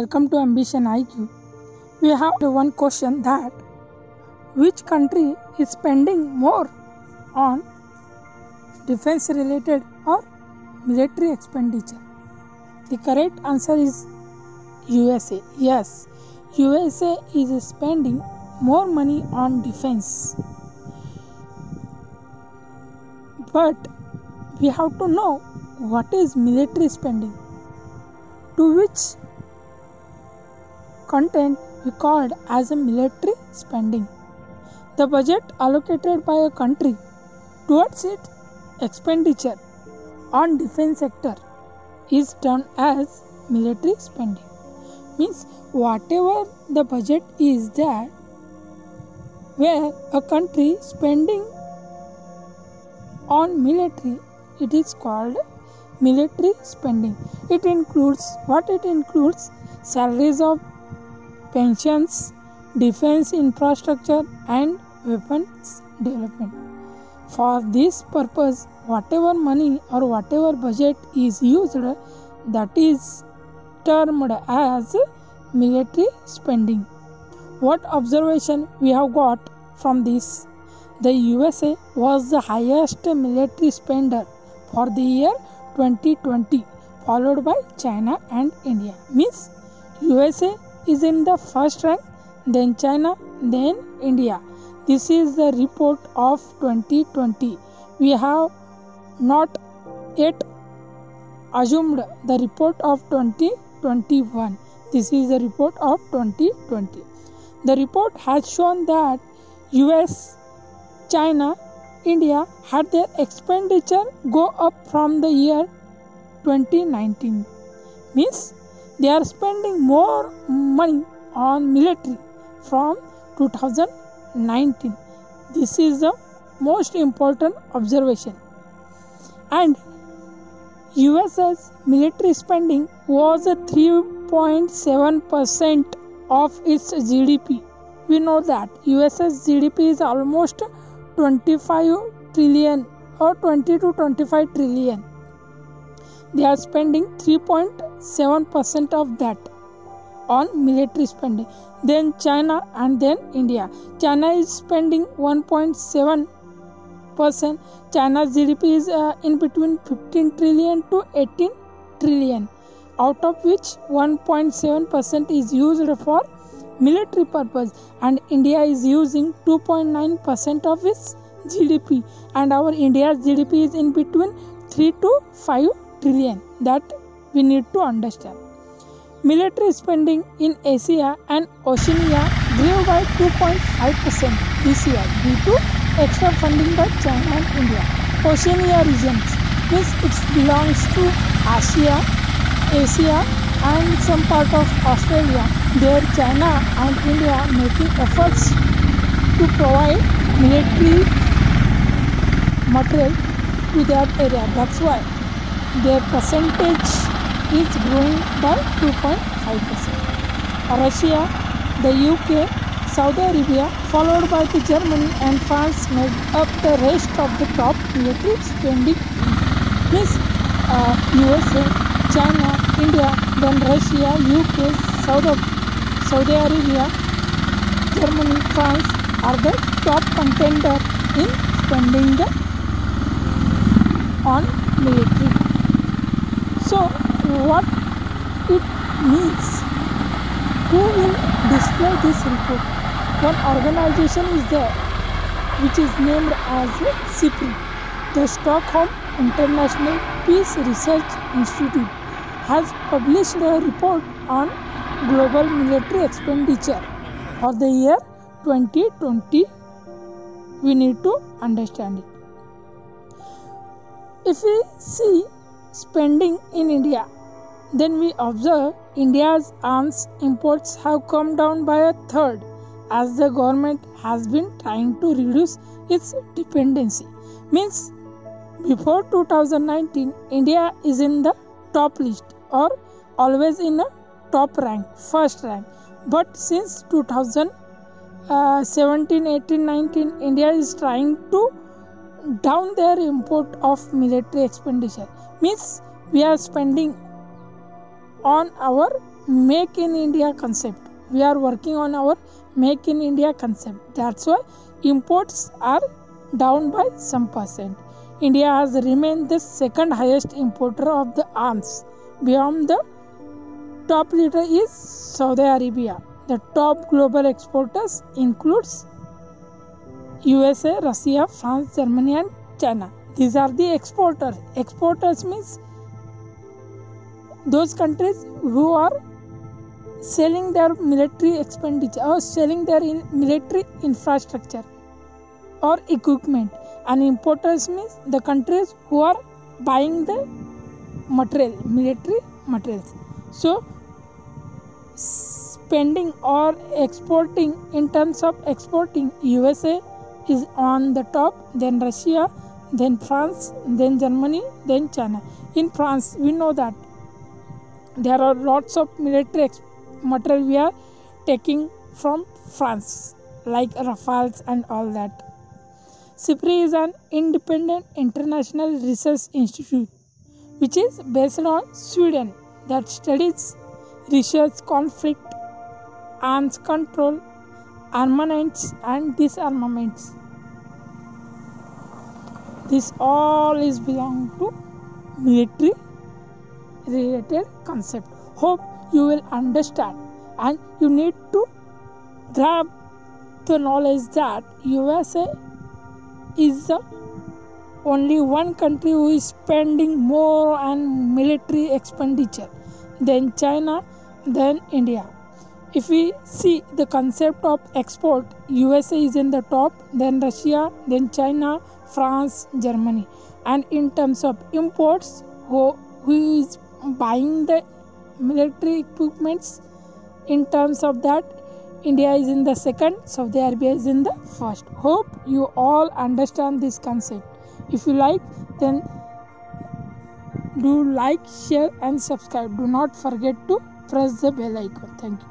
welcome to Ambition IQ. We have one question that which country is spending more on defense related or military expenditure? The correct answer is USA. Yes, USA is spending more money on defense. But we have to know what is military spending, to which content we called as a military spending. The budget allocated by a country towards its expenditure on defense sector is done as military spending. Means whatever the budget is there where a country spending on military, it is called military spending. It includes salaries of pensions, defense infrastructure and weapons development. For this purpose, whatever money or whatever budget is used, that is termed as military spending. What observation we have got from this? The USA was the highest military spender for the year 2020, followed by China and India. Means USA is in the first rank, then China, then India. This is the report of 2020. We have not yet assumed the report of 2021. This is the report of 2020. The report has shown that US, China, India had their expenditure go up from the year 2019. Means they are spending more money on military from 2019. This is the most important observation. And US's military spending was 3.7% of its GDP. We know that US's GDP is almost 25 trillion or 20 to 25 trillion. They are spending 3.7% of that on military spending. Then China and then India. China is spending 1.7%. China's GDP is in between 15 trillion to 18 trillion, out of which 1.7% is used for military purpose, and India is using 2.9% of its GDP, and our India's GDP is in between 3 to 5 trillion. That we need to understand. Military spending in Asia and Oceania grew by 2.5% this year due to extra funding by China and India. Oceania regions means it belongs to Asia and some part of Australia. There China and India making efforts to provide military material to that area. That's why their percentage is growing by 2.5%. Russia, the UK, Saudi Arabia, followed by the Germany and France made up the rest of the top military spending. Means USA, China, India, then Russia, UK, Saudi Arabia, Germany, France are the top contender in spending on military. So what it means? Who will display this report? One organization is there which is named as SIPRI. The Stockholm International Peace Research Institute has published a report on global military expenditure for the year 2020. We need to understand it. If we see spending in India, then we observe India's arms imports have come down by a third as the government has been trying to reduce its dependency. Means before 2019, India is in the top list or always in a top rank, first rank. But since 2017, 18, 19, India is trying to down their import of military expenditure. Means we are spending on our Make in India concept. We are working on our Make in India concept. That's why imports are down by some percent. India has remained the second highest importer of the arms. Beyond the top leader is Saudi Arabia. The top global exporters includes USA, Russia, France, Germany and China. These are the exporters. Exporters means those countries who are selling their military expenditure or selling their military infrastructure or equipment, and importers means the countries who are buying the military materials. So spending or exporting, in terms of exporting, USA is on the top, then Russia, then France, then Germany, then China. In France, we know that there are lots of military material we are taking from France, like Rafales and all that. SIPRI is an independent international research institute which is based on Sweden that studies research conflict, arms control, armaments and disarmaments. This all is belong to military related concept. Hope you will understand, and you need to grab the knowledge that USA is the only one country who is spending more on military expenditure than China, than India. If we see the concept of export, USA is in the top, then Russia, then China, France, Germany. And in terms of imports, who is buying the military equipments, in terms of that, India is in the second, Saudi Arabia is in the first. Hope you all understand this concept. If you like, then do like, share and subscribe. Do not forget to press the bell icon. Thank you.